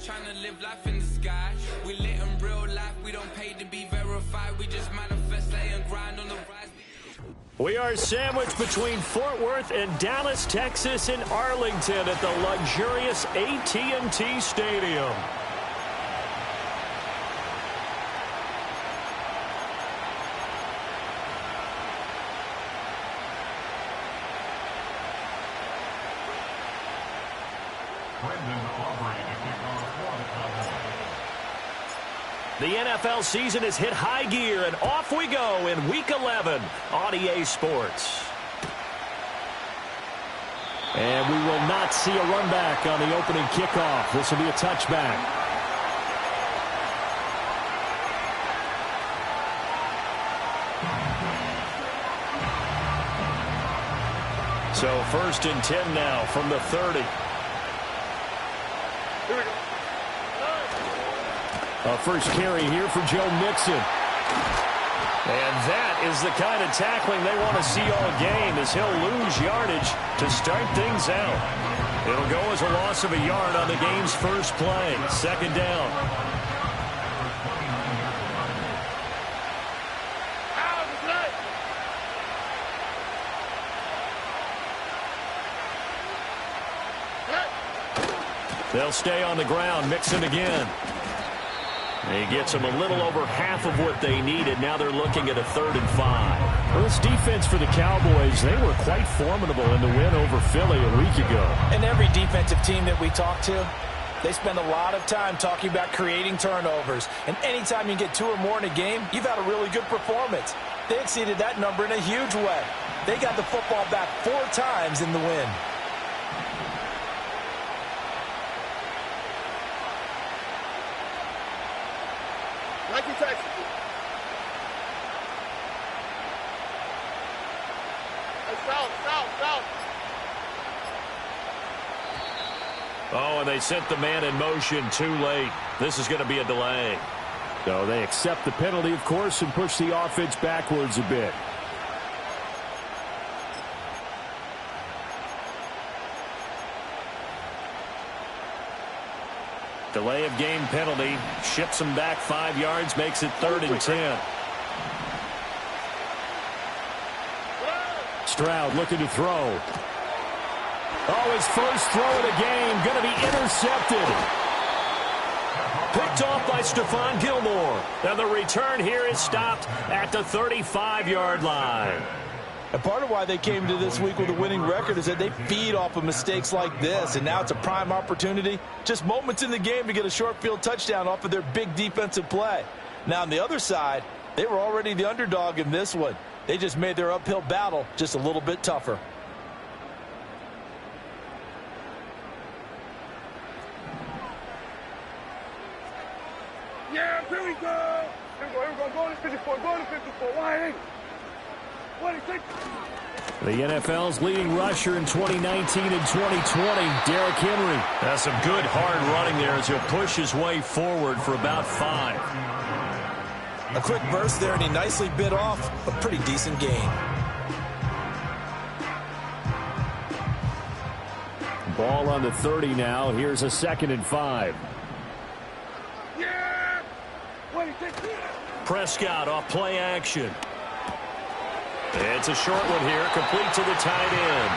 just trying to live life in the sky. We lit in real life, we don't pay to be verified. We just manifest, lay and grind on the rise. We are sandwiched between Fort Worth and Dallas, Texas, and Arlington at the luxurious AT&T Stadium. The NFL season has hit high gear, and off we go in Week 11 on EA Sports. And we will not see a run back on the opening kickoff. This will be a touchback. So 1st and 10 now from the 30. Here we go. A first carry here for Joe Mixon. And that is the kind of tackling they want to see all game, as he'll lose yardage to start things out. It'll go as a loss of a yard on the game's first play. 2nd down. They'll stay on the ground. Mixon again. He gets them a little over half of what they needed. Now they're looking at a 3rd and 5. Well, this defense for the Cowboys, they were quite formidable in the win over Philly a week ago. And every defensive team that we talk to, they spend a lot of time talking about creating turnovers. And anytime you get 2 or more in a game, you've had a really good performance. They exceeded that number in a huge way. They got the football back 4 times in the win. Oh, and they sent the man in motion too late. This is going to be a delay. So they accept the penalty, of course, and push the offense backwards a bit. Delay of game penalty. Ships them back 5 yards, makes it 3rd and 10. Stroud looking to throw. Oh, his first throw of the game going to be intercepted. Picked off by Stephon Gilmore. And the return here is stopped at the 35-yard line. And part of why they came to this week with a winning record is that they feed off of mistakes like this. And now it's a prime opportunity. Just moments in the game to get a short field touchdown off of their big defensive play. Now on the other side, they were already the underdog in this one. They just made their uphill battle just a little bit tougher. Yeah, here we go. Here we go. Go to 54. Go to 54. Why? The NFL's leading rusher in 2019 and 2020, Derrick Henry. That's some good hard running there as he'll push his way forward for about 5. A quick burst there, and he nicely bit off a pretty decent gain. Ball on the 30 now. Here's a 2nd and 5. Yeah. Prescott off play action. It's a short one here, complete to the tight end.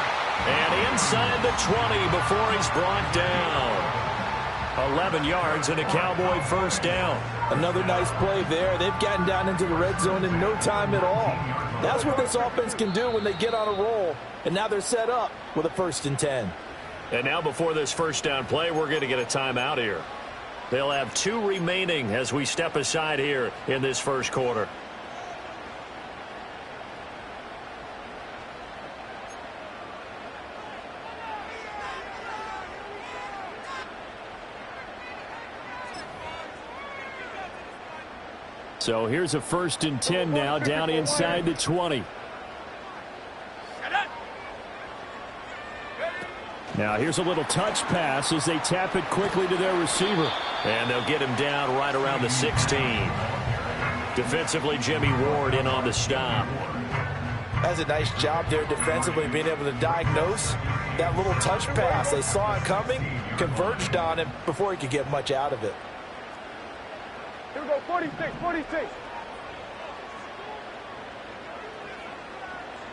And inside the 20 before he's brought down. 11 yards and a Cowboy first down. Another nice play there. They've gotten down into the red zone in no time at all. That's what this offense can do when they get on a roll. And now they're set up with a 1st and 10. And now before this first down play, we're going to get a timeout here. They'll have 2 remaining as we step aside here in this first quarter. So here's a 1st and 10 now down inside the 20. Now here's a little touch pass as they tap it quickly to their receiver. And they'll get him down right around the 16. Defensively, Jimmy Ward in on the stop. That's a nice job there defensively, being able to diagnose That little touch pass, they saw it coming, converged on him before he could get much out of it. Here we go, 46, 46.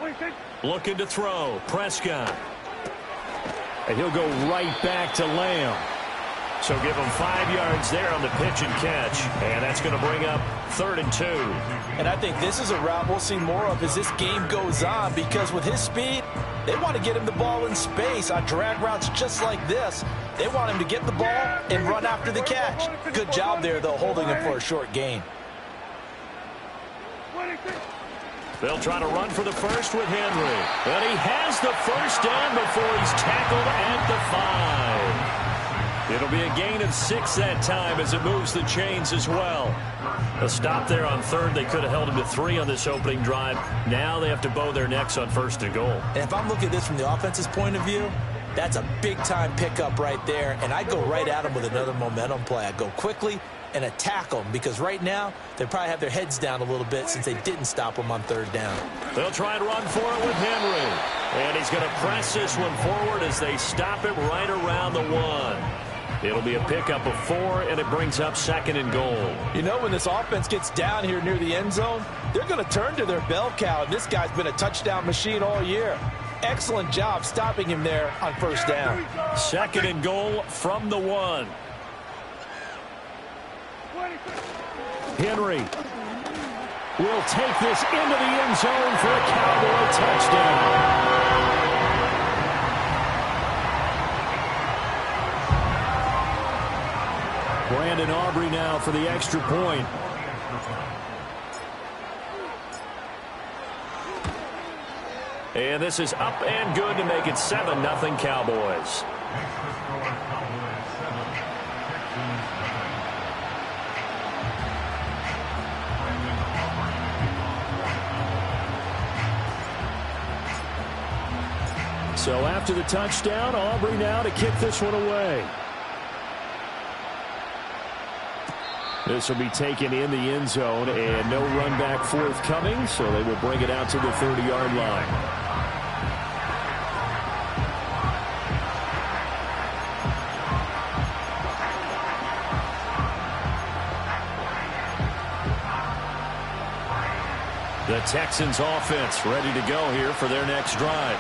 46. Looking to throw. Prescott. And he'll go right back to Lamb. So give him 5 yards there on the pitch and catch. And that's going to bring up 3rd and 2. And I think this is a route we'll see more of as this game goes on, because with his speed, they want to get him the ball in space on drag routes just like this. They want him to get the ball and run after the catch. Good job there, though, holding him for a short gain. They'll try to run for the first with Henry. And he has the first down before he's tackled at the 5. It'll be a gain of 6 that time as it moves the chains as well. A stop there on 3rd. They could have held him to 3 on this opening drive. Now they have to bow their necks on 1st and goal. And if I'm looking at this from the offense's point of view, that's a big-time pickup right there. And I go right at him with another momentum play. I go quickly and attack them, because right now they probably have their heads down a little bit since they didn't stop them on 3rd down. They'll try and run for it with Henry. And he's going to press this one forward as they stop him right around the 1. It'll be a pickup of 4, and it brings up 2nd and goal. You know, when this offense gets down here near the end zone, they're going to turn to their bell cow, and this guy's been a touchdown machine all year. Excellent job stopping him there on 1st down. 2nd and goal from the 1. Henry will take this into the end zone for a Cowboy touchdown. Brandon Aubrey now for the extra point. And this is up and good to make it 7-0 Cowboys. So after the touchdown, Aubrey now to kick this one away. This will be taken in the end zone, and no run back forthcoming, so they will bring it out to the 30-yard line. The Texans offense ready to go here for their next drive.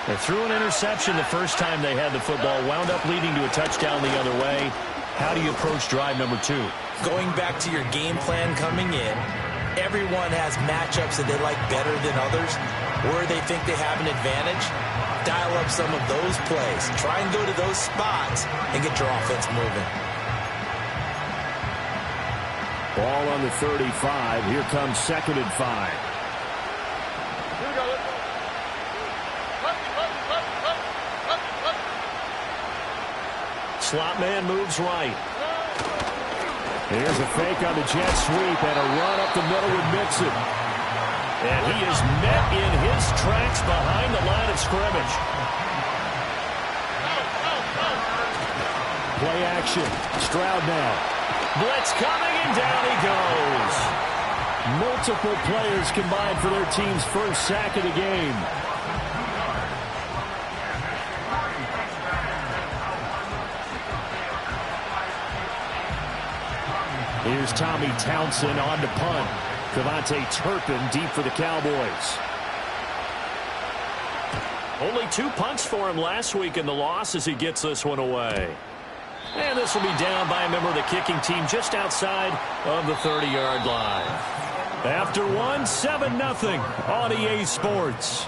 They threw an interception the first time they had the football, wound up leading to a touchdown the other way. How do you approach drive number 2? Going back to your game plan coming in, everyone has matchups that they like better than others, where they think they have an advantage. Dial up some of those plays. Try and go to those spots and get your offense moving. Ball on the 35. Here comes 2nd and 5. Here we go. Let's go. Slot man moves right. Here's a fake on the jet sweep and a run up the middle with Mixon. And he is met in his tracks behind the line of scrimmage. Play action. Stroud now. Blitz coming, and down he goes. Multiple players combined for their team's first sack of the game. Here's Tommy Townsend on to punt. Cavante Turpin deep for the Cowboys. Only 2 punts for him last week in the loss as he gets this one away. And this will be down by a member of the kicking team just outside of the 30-yard line. After 1, 7-0 on EA Sports.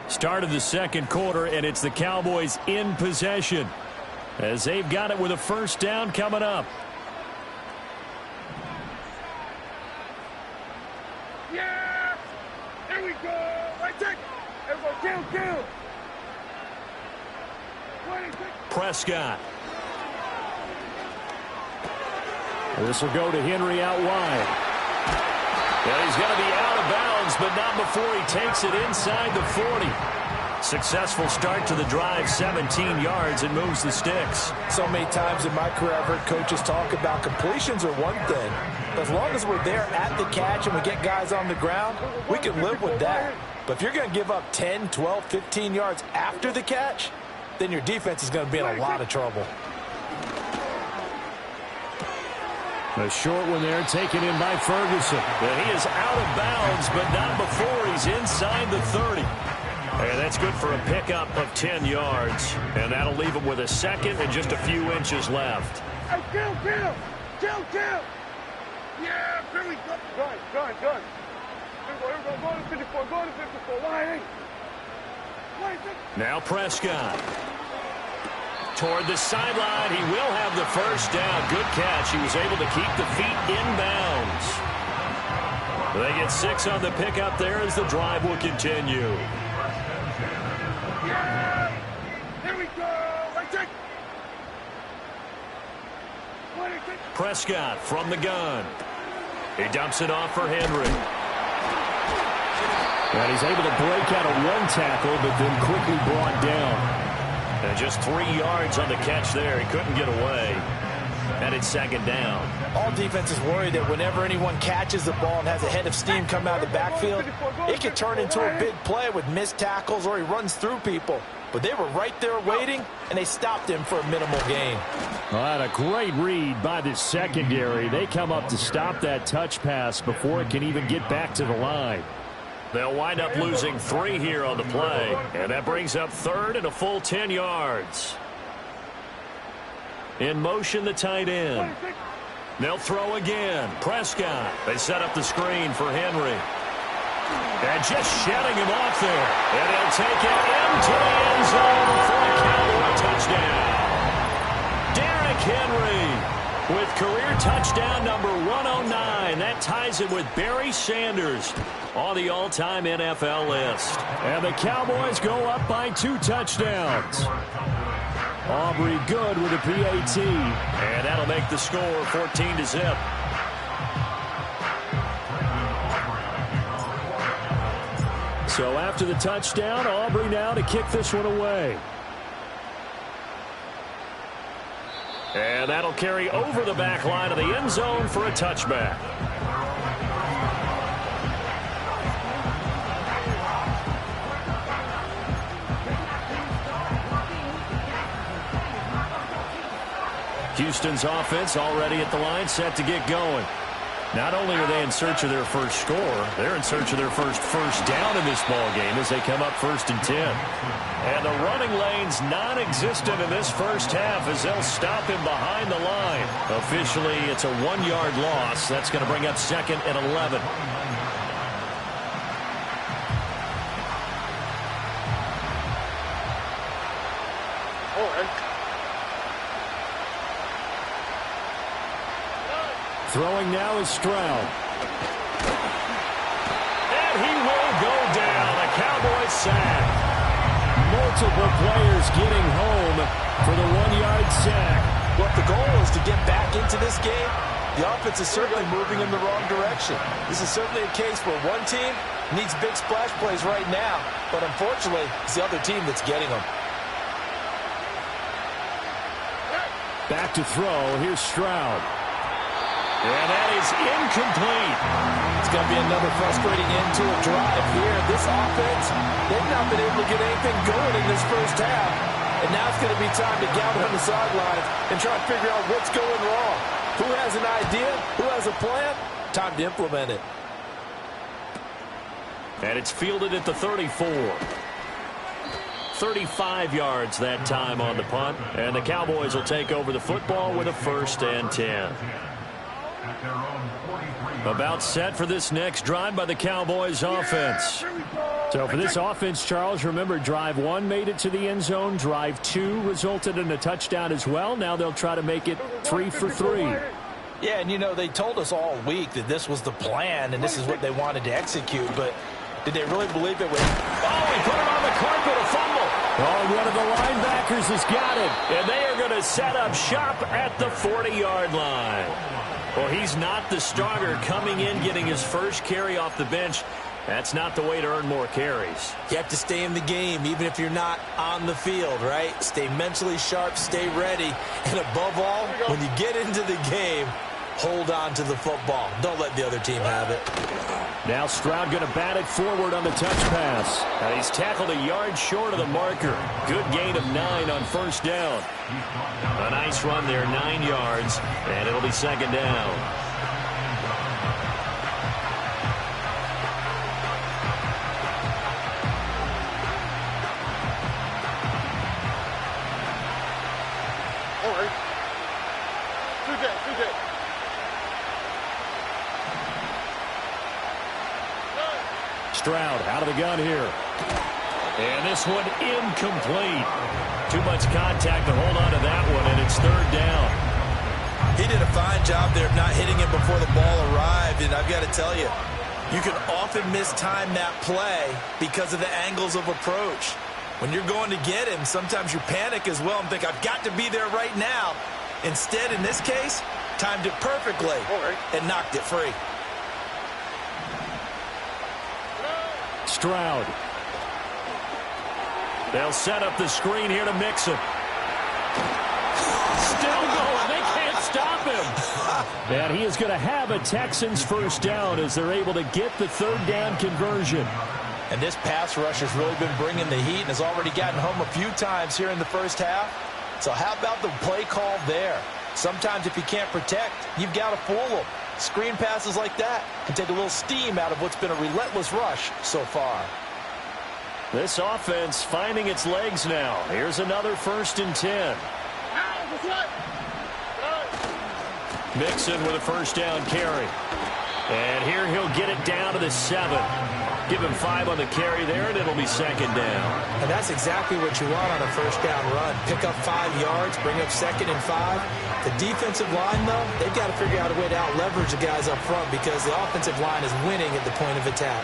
Start of the second quarter, and it's the Cowboys in possession, as they've got it with a first down coming up. Yeah! Here we go! Right check! Here we go, kill! Prescott. This will go to Henry out wide. And he's going to be out of bounds, but not before he takes it inside the 40. Successful start to the drive, 17 yards, and moves the sticks. So many times in my career, I've heard coaches talk about completions are one thing. But as long as we're there at the catch and we get guys on the ground, we can live with that. But if you're going to give up 10, 12, 15 yards after the catch, then your defense is going to be in a lot of trouble. A short one there taken in by Ferguson. And he is out of bounds, but not before he's inside the 30. And that's good for a pickup of 10 yards. And that'll leave him with a second and just a few inches left. Hey, kill! Yeah, very good. Gun. Here we go. Go to 54. Line. Now Prescott. Toward the sideline, he will have the first down. Good catch. He was able to keep the feet inbounds. They get 6 on the pickup there as the drive will continue. Yeah! Here we go. Right check. Prescott from the gun. He dumps it off for Henry. And he's able to break out of one tackle, but then quickly brought down. And just 3 yards on the catch there. He couldn't get away. And it's second down. All defenses worry that whenever anyone catches the ball and has a head of steam come out of the backfield, it can turn into a big play with missed tackles or he runs through people. But they were right there waiting, and they stopped him for a minimal gain. Well, that a great read by the secondary. They come up to stop that touch pass before it can even get back to the line. They'll wind up losing 3 here on the play, and that brings up third and a full 10 yards. In motion, the tight end. They'll throw again. Prescott. They set up the screen for Henry. And just shedding him off there. And he'll take it into the end zone for a Cowboy touchdown. Derrick Henry with career touchdown number 109. That ties him with Barry Sanders on the all-time NFL list. And the Cowboys go up by 2 touchdowns. Aubrey good with a PAT. And that'll make the score 14-0. So after the touchdown, Aubrey now to kick this one away. And that'll carry over the back line of the end zone for a touchback. Houston's offense already at the line, set to get going. Not only are they in search of their first score, they're in search of their first down in this ball game as they come up 1st and 10. And the running lane's non-existent in this first half as they'll stop him behind the line. Officially, it's a 1-yard loss. That's going to bring up 2nd and 11. Throwing now is Stroud. And he will go down. A Cowboys sack. Multiple players getting home for the 1-yard sack. Well, if the goal is to get back into this game, the offense is certainly moving in the wrong direction. This is certainly a case where one team needs big splash plays right now, but unfortunately, it's the other team that's getting them. Back to throw. Here's Stroud. And that is incomplete. It's going to be another frustrating end to a drive here. This offense, they've not been able to get anything going in this first half. And now it's going to be time to gather on the sidelines and try to figure out what's going wrong. Who has an idea? Who has a plan? Time to implement it. And it's fielded at the 34. 35 yards that time on the punt. And the Cowboys will take over the football with a 1st and 10. About set for this next drive by the Cowboys offense. So for this offense, Charles, remember drive 1 made it to the end zone. Drive 2 resulted in a touchdown as well. Now they'll try to make it 3 for 3. Yeah, and you know, they told us all week that this was the plan and this is what they wanted to execute. But did they really believe it? He put it on the carpet, a fumble. Oh, one of the linebackers has got it. And they are going to set up shop at the 40-yard line. Well, he's not the starter coming in, getting his first carry off the bench. That's not the way to earn more carries. You have to stay in the game, even if you're not on the field, right? Stay mentally sharp, stay ready, and above all, when you get into the game, hold on to the football. Don't let the other team have it. Now Stroud going to bat it forward on the touch pass. And he's tackled a yard short of the marker. Good gain of 9 on first down. A nice run there, 9 yards, and it'll be second down. Stroud out of the gun here. And this one incomplete. Too much contact to hold on to that one, and it's third down. He did a fine job there of not hitting him before the ball arrived, and I've got to tell you, you can often mistime that play because of the angles of approach. When you're going to get him, sometimes you panic as well and think, I've got to be there right now. Instead, in this case, timed it perfectly and knocked it free. Stroud. They'll set up the screen here to Mixon. Still going. They can't stop him. And he is going to have a Texans first down as they're able to get the third down conversion. And this pass rush has really been bringing the heat and has already gotten home a few times here in the first half. So how about the play call there? Sometimes if you can't protect, you've got to fool them. Screen passes like that can take a little steam out of what's been a relentless rush so far. This offense finding its legs now. Here's another 1st and 10. Mixon with a first down carry. And here he'll get it down to the 7. Give him 5 on the carry there, and it'll be second down. And that's exactly what you want on a first down run. Pick up 5 yards, bring up 2nd and 5. The defensive line, though, they've got to figure out a way to out-leverage the guys up front because the offensive line is winning at the point of attack.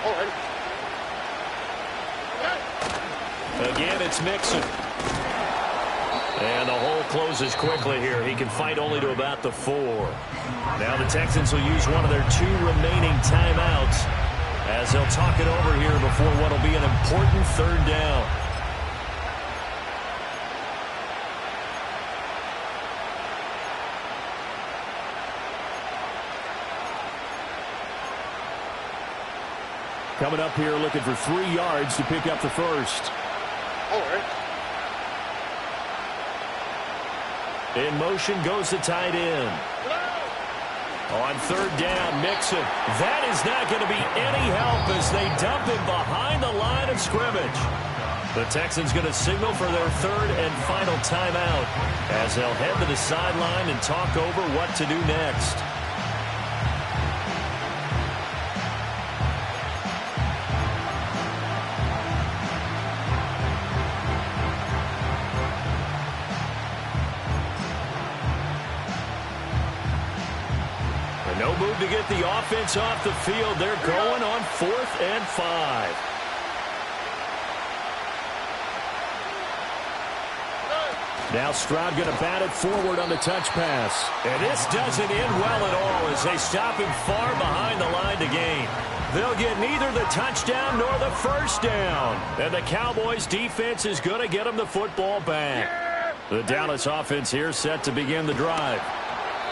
Again, it's Mixon. And the hole closes quickly here. He can fight only to about the 4. Now the Texans will use one of their 2 remaining timeouts as they'll talk it over here before what will be an important third down. Coming up here looking for 3 yards to pick up the first. In motion goes the tight end. On third down, Mixon. That is not going to be any help as they dump him behind the line of scrimmage. The Texans going to signal for their 3rd and final timeout as they'll head to the sideline and talk over what to do next. No move to get the offense off the field. They're going on 4th and 5. Now Stroud going to bat it forward on the touch pass. And this doesn't end well at all as they stop him far behind the line to gain. They'll get neither the touchdown nor the first down. And the Cowboys defense is going to get them the football back. The Dallas offense here set to begin the drive.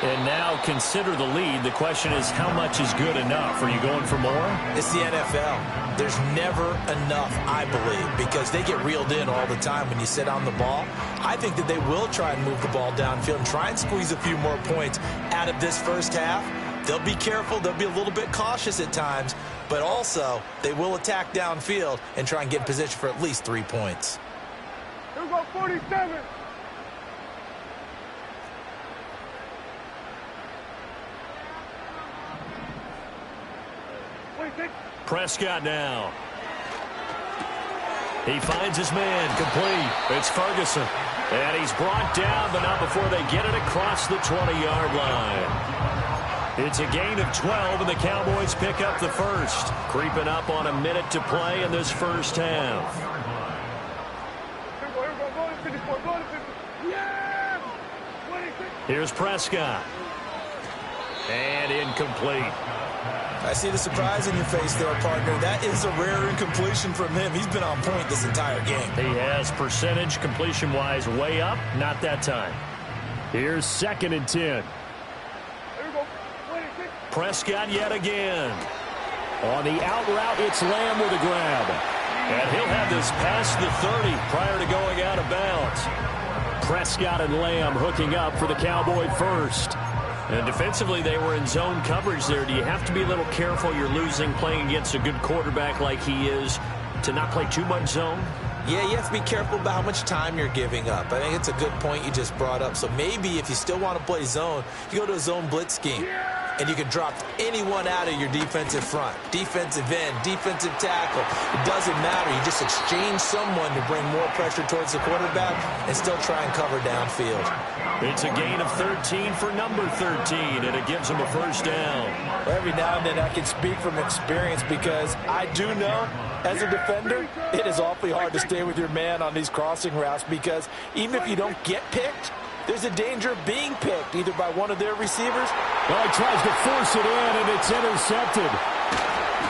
And now consider the lead. The question is, how much is good enough? Are you going for more? It's the NFL. There's never enough, I believe, because they get reeled in all the time when you sit on the ball. I think that they will try and move the ball downfield and try and squeeze a few more points out of this first half. They'll be careful. They'll be a little bit cautious at times, but also they will attack downfield and try and get in position for at least 3 points. Here we go, 47. Prescott now. He finds his man, complete. It's Ferguson. And he's brought down, but not before they get it across the 20-yard line. It's a gain of 12, and the Cowboys pick up the first. Creeping up on a minute to play in this first half. Here's Prescott. And incomplete. I see the surprise in your face there, partner. That is a rare incompletion from him. He's been on point this entire game. He has percentage completion-wise way up. Not that time. Here's 2nd and 10. There we go. Prescott yet again. On the out route, it's Lamb with a grab. And he'll have this past the 30 prior to going out of bounds. Prescott and Lamb hooking up for the Cowboy first. And defensively, they were in zone coverage there. Do you have to be a little careful? You're losing playing against a good quarterback like he is to not play too much zone? Yeah, you have to be careful about how much time you're giving up. I think it's a good point you just brought up. So maybe if you still want to play zone, you go to a zone blitz scheme. And you can drop anyone out of your defensive front. Defensive end, defensive tackle. It doesn't matter. You just exchange someone to bring more pressure towards the quarterback and still try and cover downfield. It's a gain of 13 for number 13, and it gives him a first down. Every now and then I can speak from experience because I do know, as a defender, it is awfully hard to stay with your man on these crossing routes because even if you don't get picked, there's a danger of being picked, either by one of their receivers. Well, he tries to force it in, and it's intercepted.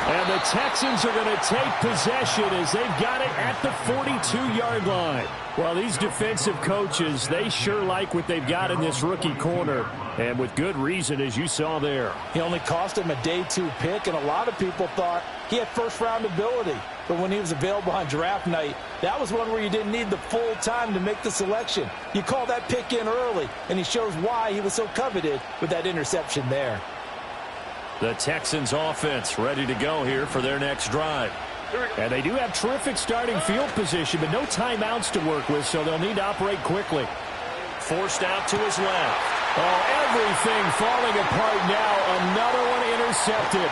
And the Texans are going to take possession as they've got it at the 42-yard line. Well, these defensive coaches, they sure like what they've got in this rookie corner, and with good reason, as you saw there. He only cost him a day 2 pick, and a lot of people thought he had first-round ability. But when he was available on draft night, that was one where you didn't need the full time to make the selection. You call that pick in early, and he shows why he was so coveted with that interception there. The Texans offense ready to go here for their next drive. And they do have terrific starting field position, but no timeouts to work with, so they'll need to operate quickly. Forced out to his left. Oh, everything falling apart now. Another one intercepted.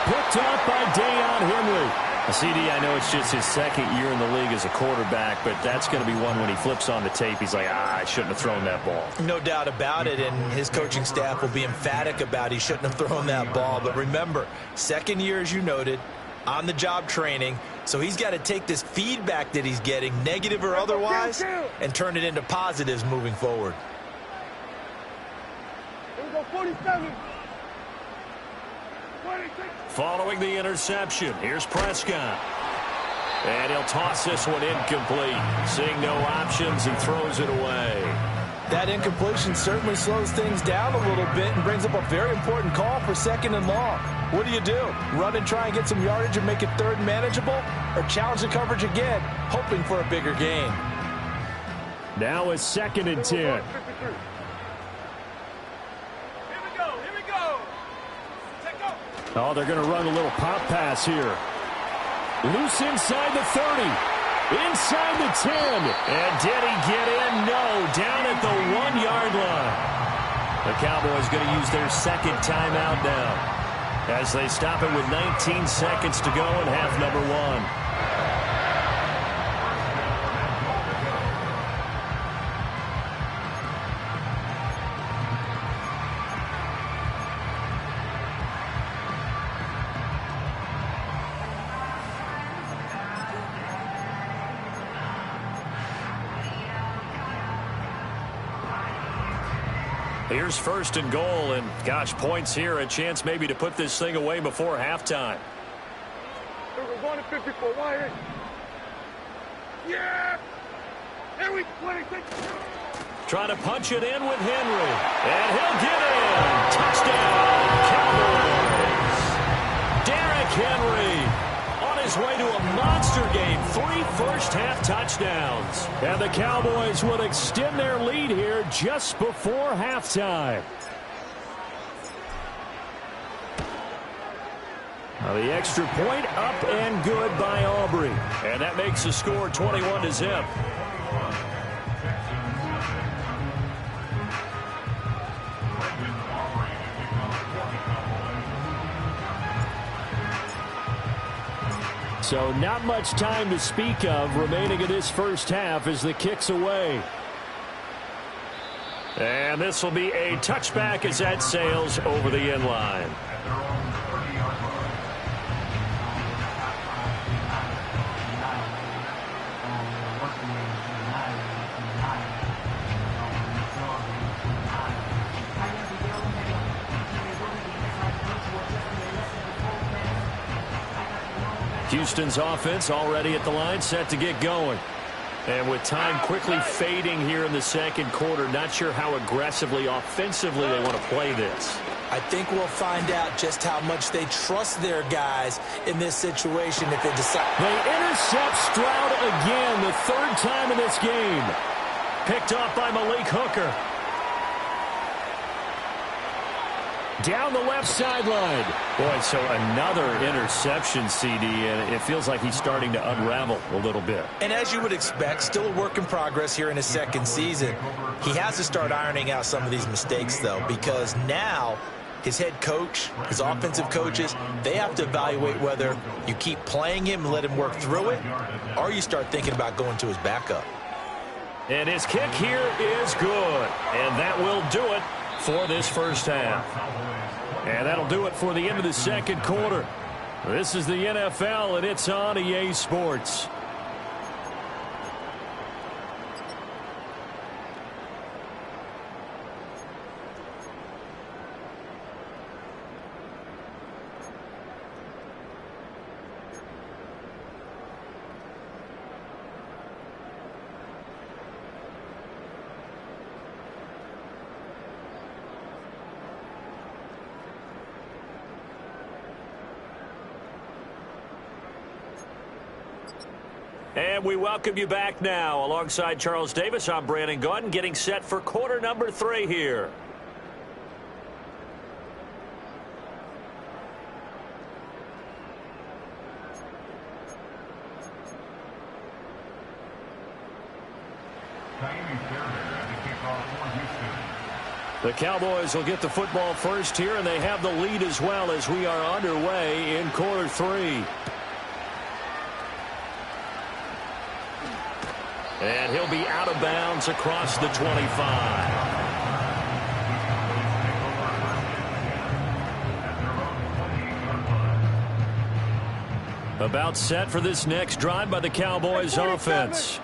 Picked up by Deion Henry. CD, I know it's just his 2nd year in the league as a quarterback, but that's going to be one when he flips on the tape, he's like, I shouldn't have thrown that ball. No doubt about it, and his coaching staff will be emphatic about he shouldn't have thrown that ball. But remember, 2nd year, as you noted, on-the-job training, so he's got to take this feedback that he's getting, negative or otherwise, and turn it into positives moving forward. Here we go, 47. Following the interception, here's Prescott. And he'll toss this one incomplete. Seeing no options, he throws it away. That incompletion certainly slows things down a little bit and brings up a very important call for 2nd and long. What do? Run and try and get some yardage and make it 3rd and manageable? Or challenge the coverage again, hoping for a bigger gain? Now it's 2nd and 10. Oh, they're going to run a little pop pass here. Loose inside the 30. Inside the 10. And did he get in? No. Down at the 1-yard line. The Cowboys going to use their 2nd timeout now as they stop it with 19 seconds to go in half number 1. Here's 1st and goal, and gosh, points here, a chance maybe to put this thing away before halftime. We're going to 54. Why? Yeah! Here we 26. Trying to punch it in with Henry, and he'll get in. Touchdown, Cowboys. Derrick Henry on his way to a monster game. 3 first-half touchdowns. And the Cowboys will extend their lead here just before halftime. Now the extra point up and good by Aubrey. And that makes the score 21-0. So not much time to speak of remaining in this first half as the kick's away. And this will be a touchback as that sails over the end line. Houston's offense already at the line, set to get going. And with time quickly fading here in the second quarter, not sure how aggressively, offensively they want to play this. I think we'll find out just how much they trust their guys in this situation if they decide. They intercept Stroud again, the third time in this game. Picked off by Malik Hooker. Down the left sideline. Boy, so another interception, CD, and it feels like he's starting to unravel a little bit. And as you would expect, still a work in progress here in his second season. He has to start ironing out some of these mistakes, though, because now his head coach, his offensive coaches, they have to evaluate whether you keep playing him and let him work through it, or you start thinking about going to his backup. And his kick here is good, and that will do it for this first half. And that'll do it for the end of the second quarter. This is the NFL, and it's on EA Sports. And we welcome you back now. Alongside Charles Davis, I'm Brandon Gaudin, getting set for quarter number 3 here. The Cowboys will get the football first here, and they have the lead as well as we are underway in quarter 3. And he'll be out of bounds across the 25. About set for this next drive by the Cowboys offense.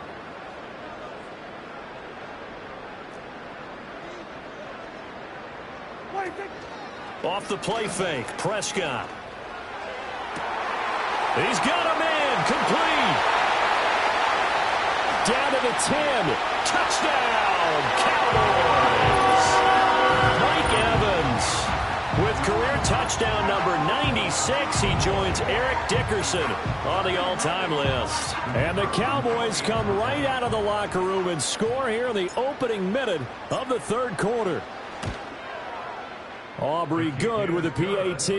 Off the play fake, Prescott. He's got him in, complete. Down to the 10. Touchdown, Cowboys. Mike Evans with career touchdown number 96. He joins Eric Dickerson on the all-time list. And the Cowboys come right out of the locker room and score here in the opening minute of the third quarter. Aubrey good with a PAT.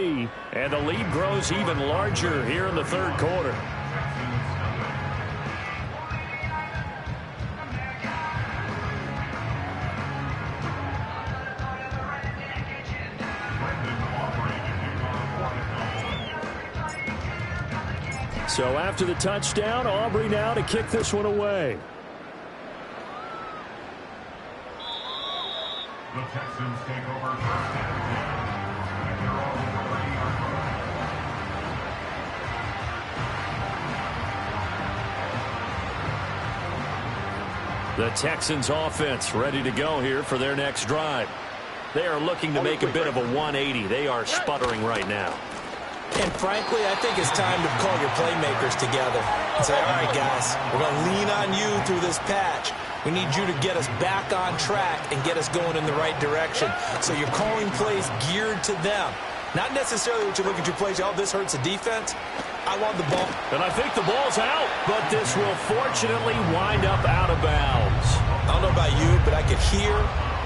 And the lead grows even larger here in the third quarter. So after the touchdown, Aubrey now to kick this one away. The Texans take over first and 10. The Texans offense ready to go here for their next drive. They are looking to make a bit of a 180. They are sputtering right now. And frankly, I think it's time to call your playmakers together and say, all right, guys, we're going to lean on you through this patch. We need you to get us back on track and get us going in the right direction. So you're calling plays geared to them. Not necessarily what you look at your plays, oh, this hurts the defense. I want the ball. And I think the ball's out, but this will fortunately wind up out of bounds. I don't know about you, but I could hear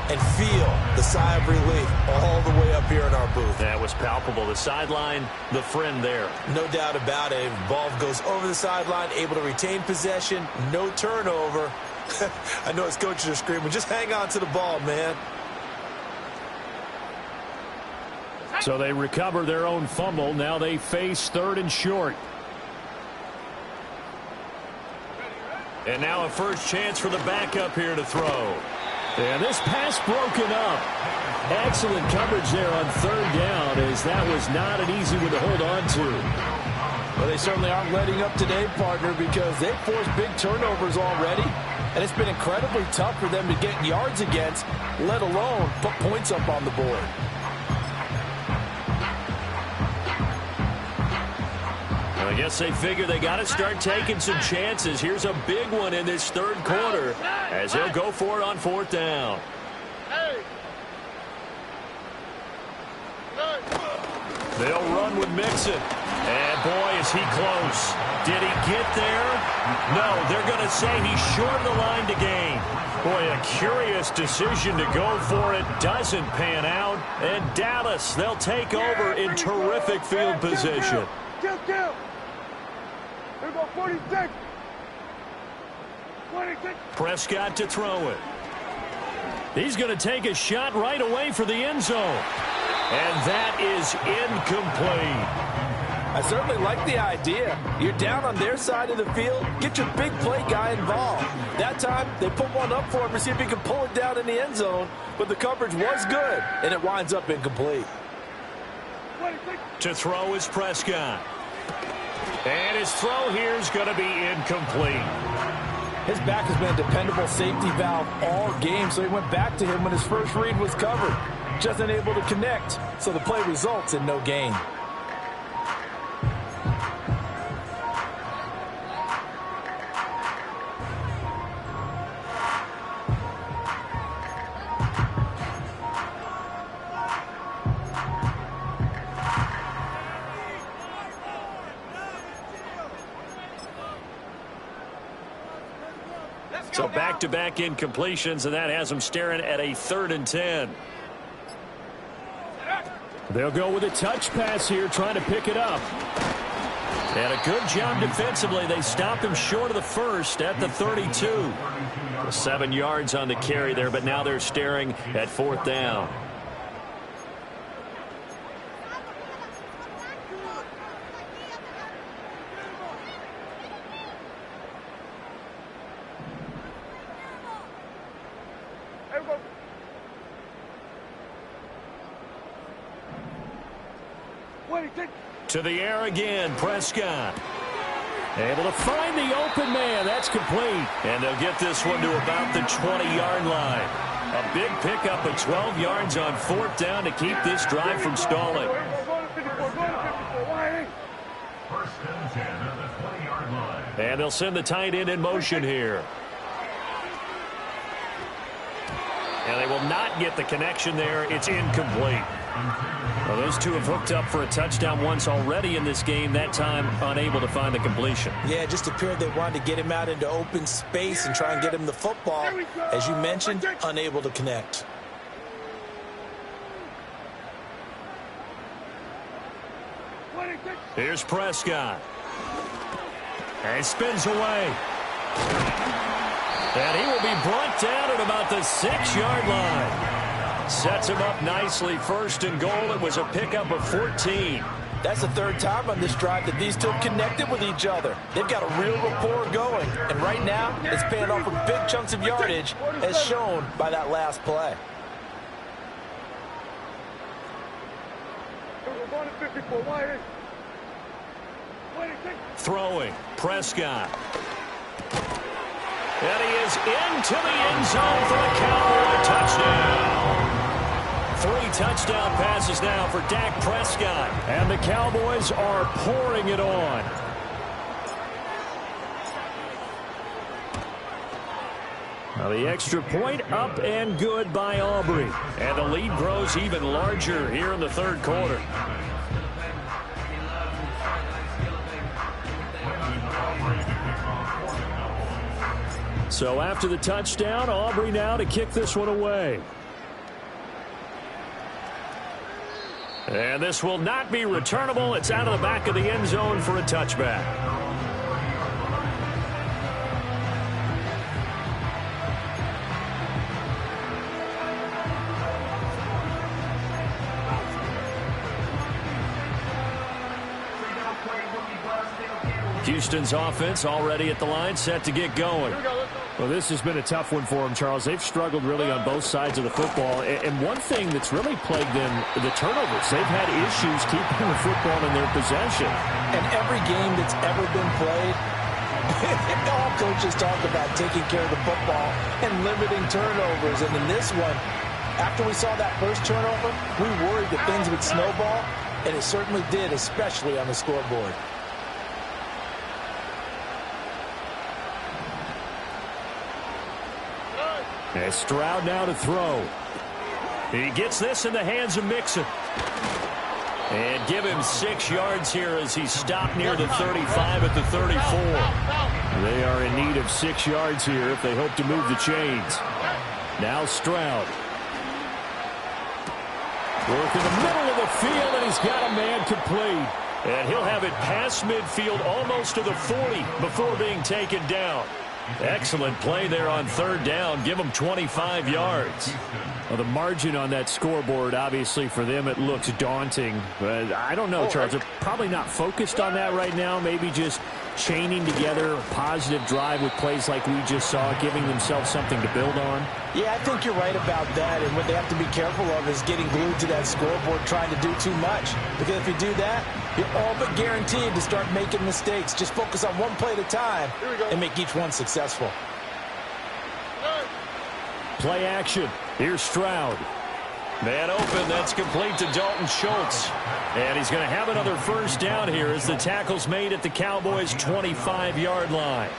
and feel the sigh of relief all the way up here in our booth. That was palpable. The sideline, the friend there. No doubt about it. Ball goes over the sideline, able to retain possession, no turnover. I know his coaches are screaming, just hang on to the ball, man. So they recover their own fumble. Now they face third and short. And now a first chance for the backup here to throw. And this pass broken up. Excellent coverage there on third down, as that was not an easy one to hold on to. Well, they certainly aren't letting up today, partner, because they've forced big turnovers already. And it's been incredibly tough for them to get yards against, let alone put points up on the board. I guess they figure they got to start taking some chances. Here's a big one in this third quarter as he'll go for it on fourth down. They'll run with Mixon. And, boy, is he close. Did he get there? No, they're going to say he's short of the line to gain. Boy, a curious decision to go for it. Doesn't pan out. And Dallas, they'll take over in terrific field position. Kill. Here we go, 46. 26. Prescott to throw it. He's going to take a shot right away for the end zone. And that is incomplete. I certainly like the idea. You're down on their side of the field. Get your big play guy involved. That time, they put one up for him to see if he can pull it down in the end zone. But the coverage was good, and it winds up incomplete. To throw is Prescott. And his throw here is going to be incomplete. His back has been a dependable safety valve all game, so he went back to him when his first read was covered. Just unable to connect, so the play results in no gain. So back-to-back incompletions, and that has them staring at a 3rd and 10. They'll go with a touch pass here, trying to pick it up. And a good job defensively. They stopped him short of the first at the 32. 7 yards on the carry there, but now they're staring at 4th down. To the air again, Prescott. Able to find the open man. That's complete. And they'll get this one to about the 20-yard line. A big pickup of 12 yards on 4th down to keep this drive from stalling. First and 10 at the 20-yard line. And they'll send the tight end in motion here. And they will not get the connection there. It's incomplete. Well, those two have hooked up for a touchdown once already in this game, that time unable to find the completion. Yeah, it just appeared they wanted to get him out into open space and try and get him the football. As you mentioned, unable to connect. Here's Prescott. And he spins away. And he will be brought down at about the 6-yard line. Sets him up nicely. 1st and goal. It was a pickup of 14. That's the 3rd time on this drive that these two have connected with each other. They've got a real rapport going. And right now, it's paying off with big chunks of yardage, as shown by that last play. Throwing. Prescott. And he is into the end zone for the Cowboy touchdown. 3 touchdown passes now for Dak Prescott. And the Cowboys are pouring it on. Now the extra point up and good by Aubrey. And the lead grows even larger here in the 3rd quarter. So after the touchdown, Aubrey now to kick this one away. And this will not be returnable. It's out of the back of the end zone for a touchback. Houston's offense already at the line, set to get going. Well, this has been a tough one for them, Charles. They've struggled really on both sides of the football. And one thing that's really plagued them, the turnovers. They've had issues keeping the football in their possession. And every game that's ever been played, all coaches talk about taking care of the football and limiting turnovers. And in this one, after we saw that first turnover, we worried that things would snowball, and it certainly did, especially on the scoreboard. And Stroud now to throw. He gets this in the hands of Mixon. And give him 6 yards here as he stopped near the 35 at the 34. They are in need of 6 yards here if they hope to move the chains. Now Stroud. Work in the middle of the field, and he's got a man complete. And he'll have it past midfield almost to the 40 before being taken down. Excellent play there on 3rd down. Give them 25 yards. Well, the margin on that scoreboard, obviously, for them, it looks daunting. But I don't know, Charles. They're probably not focused on that right now. Maybe just chaining together a positive drive with plays like we just saw, giving themselves something to build on. Yeah, I think you're right about that. And what they have to be careful of is getting glued to that scoreboard trying to do too much. Because if you do that, you're all but guaranteed to start making mistakes. Just focus on one play at a time and make each one successful. Play action. Here's Stroud. Man open. That's complete to Dalton Schultz. And he's going to have another 1st down here as the tackle's made at the Cowboys' 25-yard line.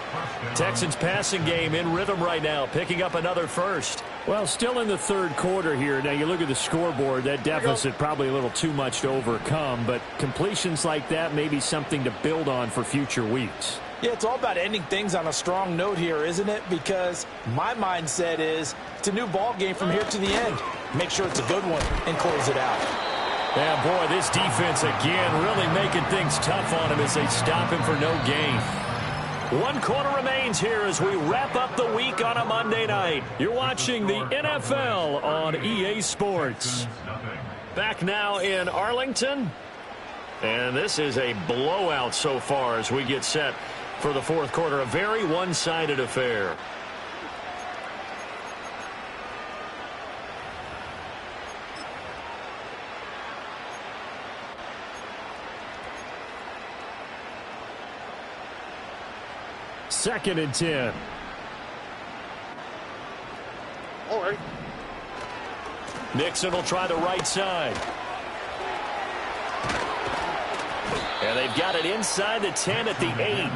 Texans passing game in rhythm right now, picking up another 1st. Well, still in the 3rd quarter here. Now, you look at the scoreboard, that deficit probably a little too much to overcome, but completions like that may be something to build on for future weeks. Yeah, it's all about ending things on a strong note here, isn't it? Because my mindset is it's a new ball game from here to the end. Make sure it's a good one and close it out. Yeah, boy, this defense again really making things tough on him as they stop him for no gain. 1 quarter remains here as we wrap up the week on a Monday night. You're watching the NFL on EA Sports. Back now in Arlington. And this is a blowout so far as we get set for the 4th quarter. A very one-sided affair. Second and 10. All right. Nixon will try the right side. And they've got it inside the 10 at the 8.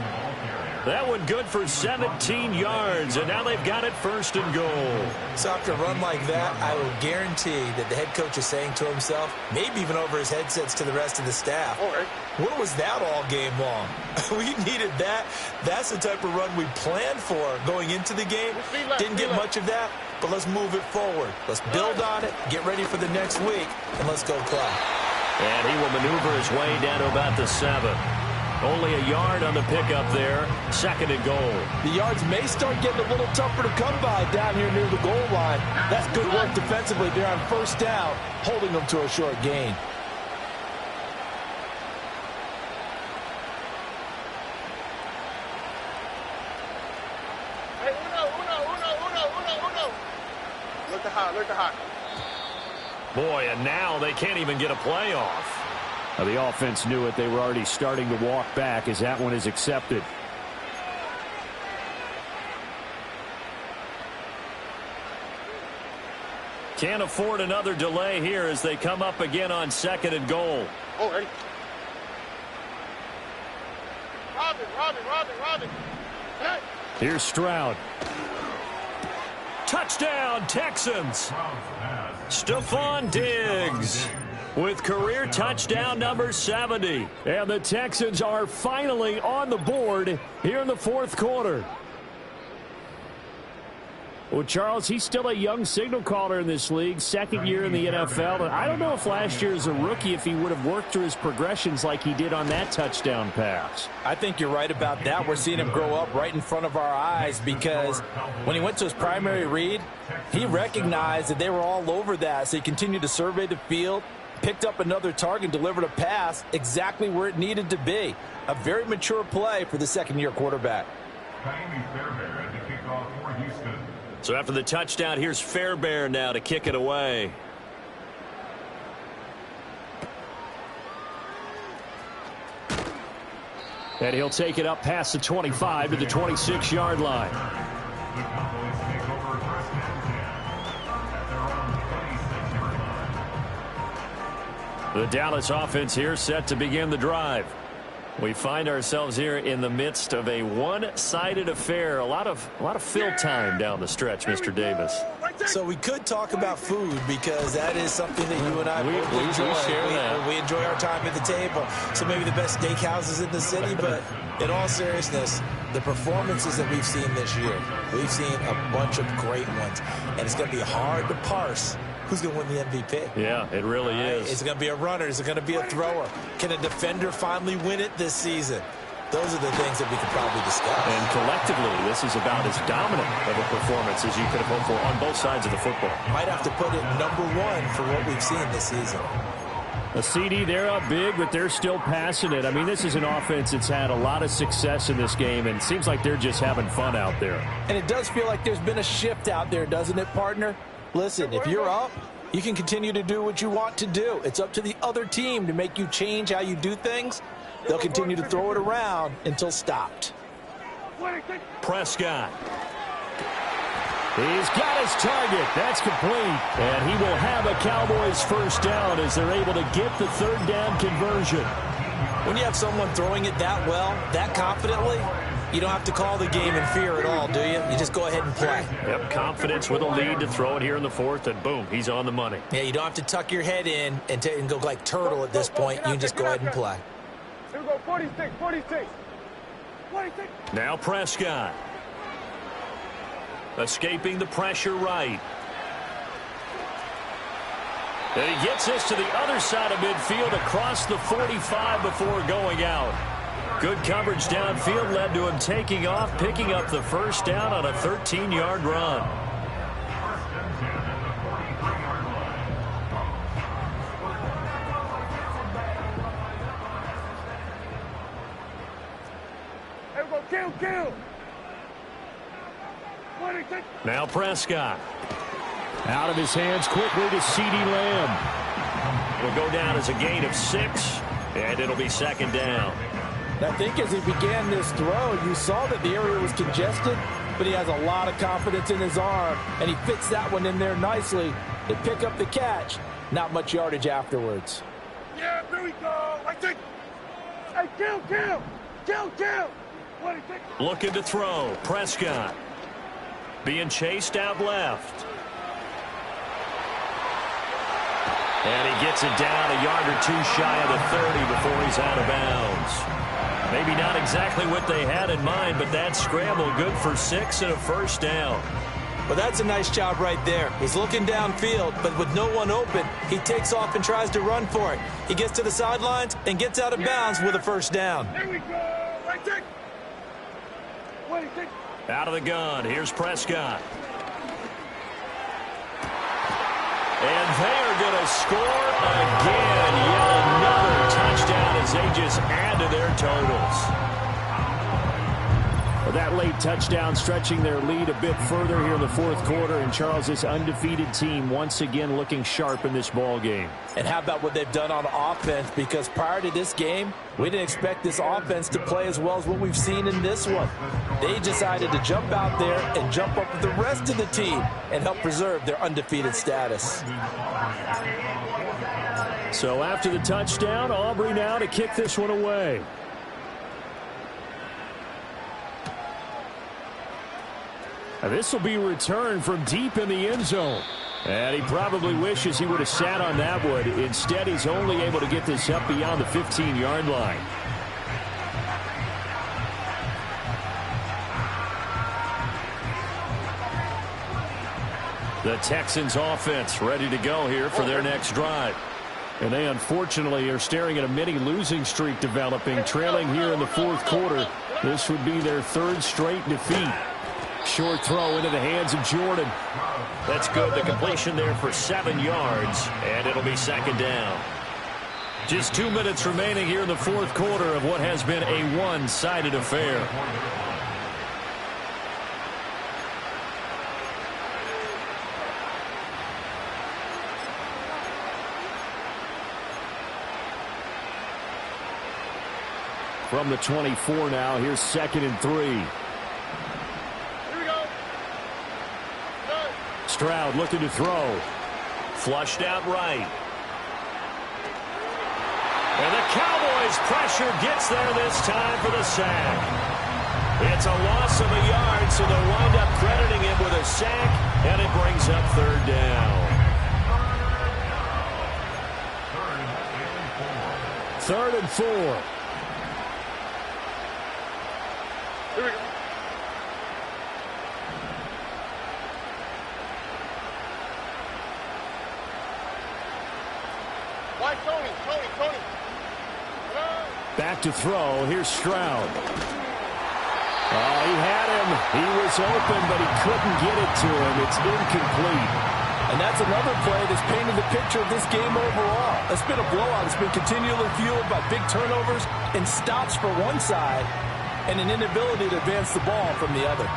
That one good for 17 yards, and now they've got it 1st and goal. So after a run like that, I will guarantee that the head coach is saying to himself, maybe even over his headsets to the rest of the staff, what was that all game long? We needed that. That's the type of run we planned for going into the game. Didn't get much of that, but let's move it forward. Let's build on it, get ready for the next week, and let's go play. And he will maneuver his way down to about the 7. Only a yard on the pickup there. 2nd and goal. The yards may start getting a little tougher to come by down here near the goal line. That's good work defensively there on 1st down, holding them to a short gain. Hey, uno. Look at hot. Boy, and now they can't even get a play off. The offense knew it. They were already starting to walk back as that one is accepted. Can't afford another delay here as they come up again on 2nd and goal. All right. Robin. Hey. Here's Stroud. Touchdown, Texans. Stephon Diggs with career touchdown number 70. And the Texans are finally on the board here in the 4th quarter. Well, Charles, he's still a young signal caller in this league, 2nd year in the NFL. I don't know if last year as a rookie if he would have worked through his progressions like he did on that touchdown pass. I think you're right about that. We're seeing him grow up right in front of our eyes because when he went to his primary read, he recognized that they were all over that. So he continued to survey the field, picked up another target, delivered a pass exactly where it needed to be. A very mature play for the 2nd-year quarterback. So after the touchdown, here's Fairbairn now to kick it away. And he'll take it up past the 25 to the 26-yard line. The Dallas offense here set to begin the drive. We find ourselves here in the midst of a one-sided affair. A lot of fill time down the stretch, Mr. Davis. So we could talk about food because that is something that you and I both enjoy. We enjoy our time at the table. So maybe the best steakhouses in the city, but in all seriousness, the performances that we've seen this year, we've seen a bunch of great ones. And it's going to be hard to parse who's going to win the MVP. Yeah, it really is. Is it going to be a runner? Is it going to be a thrower? Can a defender finally win it this season? Those are the things that we could probably discuss. And collectively, this is about as dominant of a performance as you could have hoped for on both sides of the football. Might have to put it number one for what we've seen this season. A CD, they're up big, but they're still passing it. I mean, this is an offense that's had a lot of success in this game, and it seems like they're just having fun out there. And it does feel like there's been a shift out there, doesn't it, partner? Listen, if you're up, you can continue to do what you want to do. It's up to the other team to make you change how you do things. They'll continue to throw it around until stopped. Prescott. He's got his target. That's complete. And he will have a Cowboys first down as they're able to get the third down conversion. When you have someone throwing it that well, that confidently, you don't have to call the game in fear at all, do you? You just go ahead and play. Yep, confidence with a lead to throw it here in the fourth, and boom, he's on the money. Yeah, you don't have to tuck your head in and go like turtle at this point. You can just go ahead and play. Here we go, 46, 46. 46. Now Prescott. Escaping the pressure right. And he gets this to the other side of midfield across the 45 before going out. Good coverage downfield led to him taking off, picking up the first down on a 13-yard run. Kill. Now Prescott. Out of his hands quickly to CeeDee Lamb. It'll go down as a gain of 6, and it'll be second down. I think as he began this throw, you saw that the area was congested, but he has a lot of confidence in his arm, and he fits that one in there nicely. They pick up the catch. Not much yardage afterwards. Yeah, here we go. Hey, kill. Looking to throw. Prescott. Being chased out left. And he gets it down a yard or two shy of the 30 before he's out of bounds. Maybe not exactly what they had in mind, but that scramble good for 6 and a first down. Well, that's a nice job right there. He's looking downfield, but with no one open, he takes off and tries to run for it. He gets to the sidelines and gets out of bounds with a first down. Here we go. Out of the gun, here's Prescott. And they are going to score again. Yet another touchdown as they just add to their totals. Well, that late touchdown stretching their lead a bit further here in the fourth quarter. And Charles, this undefeated team once again looking sharp in this ball game. And how about what they've done on offense? Because prior to this game, we didn't expect this offense to play as well as what we've seen in this one. They decided to jump out there and jump up with the rest of the team and help preserve their undefeated status. So after the touchdown, Aubrey now to kick this one away. And this will be returned from deep in the end zone. And he probably wishes he would have sat on that one. Instead, he's only able to get this up beyond the 15-yard line. The Texans offense ready to go here for their next drive. And they unfortunately are staring at a mini losing streak developing, trailing here in the fourth quarter. This would be their third straight defeat. Short throw into the hands of Jordan. That's good. The completion there for 7 yards, and it'll be second down. Just 2 minutes remaining here in the fourth quarter of what has been a one-sided affair. From the 24 now, here's 2nd and 3. Stroud looking to throw. Flushed out right. And the Cowboys pressure gets there this time for the sack. It's a loss of a yard, so they'll wind up crediting him with a sack, and it brings up third down. 3rd and 4. Here we go. Why, Tony? Back to throw. Here's Stroud. He had him. He was open, but he couldn't get it to him. It's incomplete. And that's another play that's painted the picture of this game overall. It's been a blowout. It's been continually fueled by big turnovers and stops for one side and an inability to advance the ball from the other.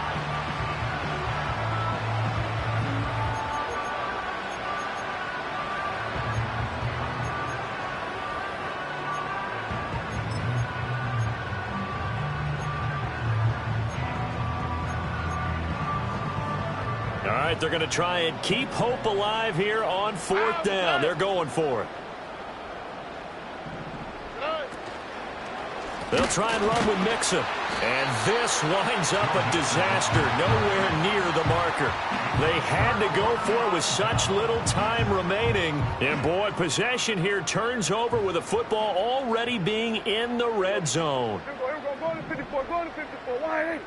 All right, they're going to try and keep hope alive here on 4th down. They're going for it. They'll try and run with Mixon. And this winds up a disaster. Nowhere near the marker. They had to go for it with such little time remaining. And, boy, possession here turns over with the football already being in the red zone. Here we go. Go to 54. Go to 54. Wide 8.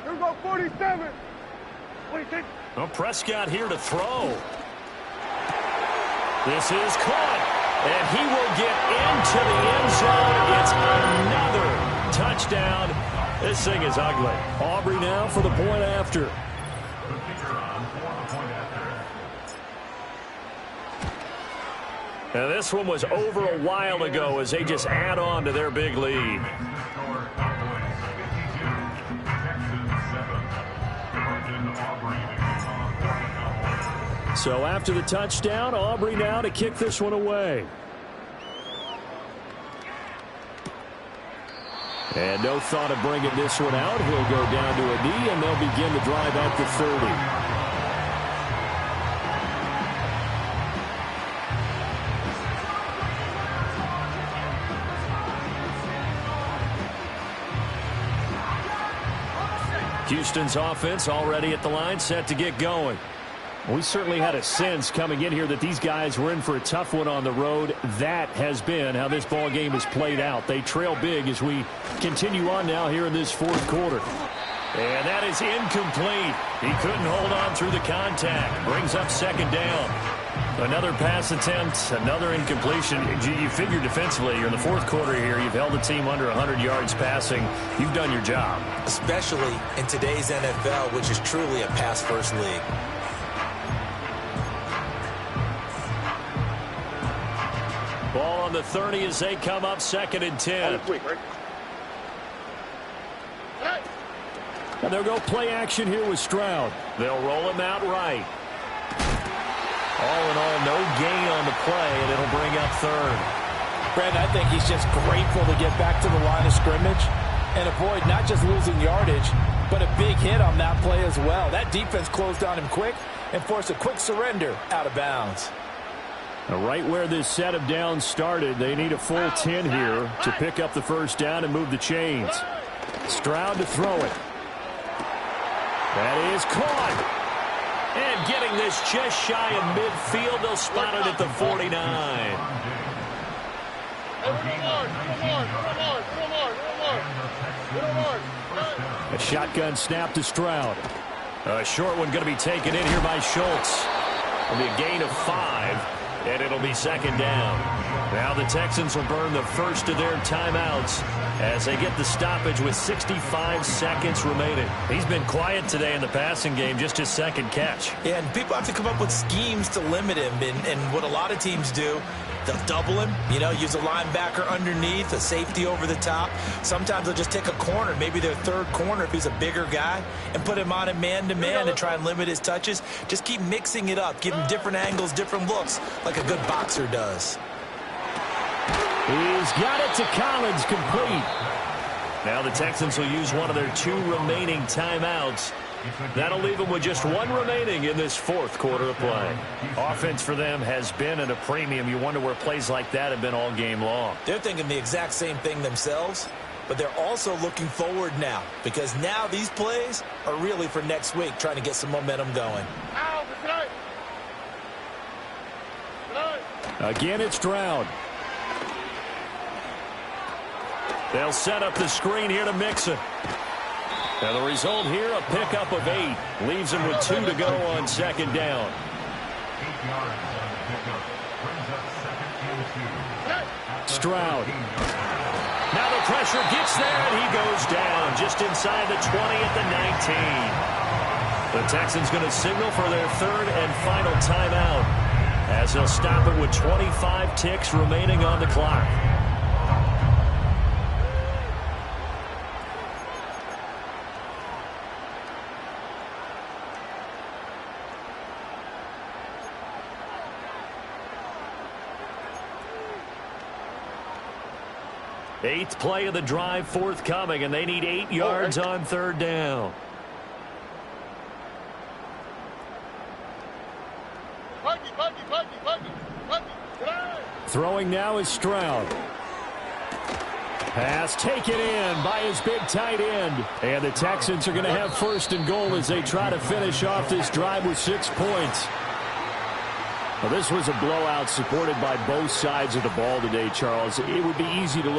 Here we go. 47. 46. Well, Prescott here to throw. This is caught. And he will get into the end zone. It's another touchdown. This thing is ugly. Aubrey now for the point after. Now this one was over a while ago as they just add on to their big lead. So after the touchdown, Aubrey now to kick this one away. And no thought of bringing this one out. He'll go down to a knee, and they'll begin the drive at the 30. Houston's offense already at the line, set to get going. We certainly had a sense coming in here that these guys were in for a tough one on the road. That has been how this ball game has played out. They trail big as we continue on now here in this 4th quarter. And that is incomplete. He couldn't hold on through the contact. Brings up 2nd down. Another pass attempt, another incompletion. You figure defensively, you're in the 4th quarter here. You've held the team under 100 yards passing. You've done your job. Especially in today's NFL, which is truly a pass-first league. Ball on the 30 as they come up 2nd and 10. And they'll go play action here with Stroud. They'll roll him out right. All in all, no gain on the play, and it'll bring up 3rd. Brad, I think he's just grateful to get back to the line of scrimmage and avoid not just losing yardage, but a big hit on that play as well. That defense closed on him quick and forced a quick surrender out of bounds. Right where this set of downs started, they need a full 10 here to pick up the 1st down and move the chains. Stroud to throw it. That is caught. And getting this just shy of midfield, they'll spot it at the 49. A shotgun snap to Stroud. A short one going to be taken in here by Schultz. It'll be a gain of 5. And it'll be 2nd down. Now the Texans will burn the first of their timeouts as they get the stoppage with 65 seconds remaining. He's been quiet today in the passing game, just his 2nd catch. Yeah, and people have to come up with schemes to limit him. And what a lot of teams do, they'll double him, use a linebacker underneath, a safety over the top. Sometimes they'll just take a corner, maybe their 3rd corner if he's a bigger guy, and put him on a man-to-man to try and limit his touches. Just keep mixing it up, give him different angles, different looks, like a good boxer does. He's got it to Collins, complete. Now the Texans will use one of their 2 remaining timeouts. That'll leave them with just 1 remaining in this 4th quarter of play. Offense for them has been at a premium. You wonder where plays like that have been all game long. They're thinking the exact same thing themselves. but they're also looking forward now because now these plays are really for next week, trying to get some momentum going. Again, it's Stroud. They'll set up the screen here to Mixon. Now the result here, a pickup of 8. Leaves him with 2 to go on second down. 8 yards on the pickup. Brings up second and 2. Stroud. Now the pressure gets there, and he goes down just inside the 20 at the 19. The Texans going to signal for their 3rd and final timeout as they'll stop it with 25 ticks remaining on the clock. Eighth play of the drive forthcoming, and they need 8 yards on 3rd down. Throwing now is Stroud. Pass taken in by his big tight end. And the Texans are going to have 1st and goal as they try to finish off this drive with 6 points. Well, this was a blowout supported by both sides of the ball today, Charles. It would be easy to look